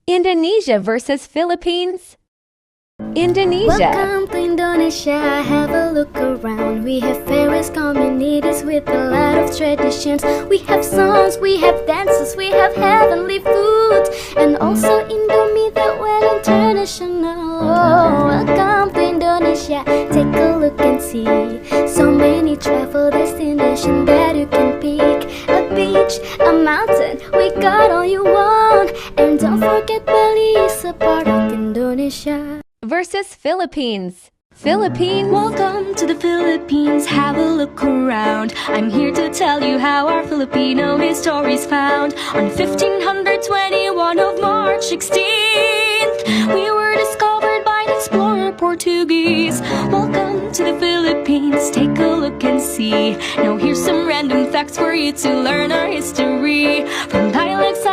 Indonesia versus Philippines. Indonesia. Welcome to Indonesia, have a look around. We have various communities with a lot of traditions. We have songs, we have dances, we have heavenly food, and also Indomie that went international. Welcome to Indonesia, take a look and see. So many travel destinations that you can pick. A beach, a mountain, we got all you want. And don't forget Bali is a part of Indonesia. Versus Philippines. Philippines. Welcome to the Philippines, have a look around. I'm here to tell you how our Filipino history's found. On 1521 of March 16th, we were discovered by the explorer Portuguese. Welcome to the Philippines, take a look and see. Now here's some random facts for you to learn our history. From dialects,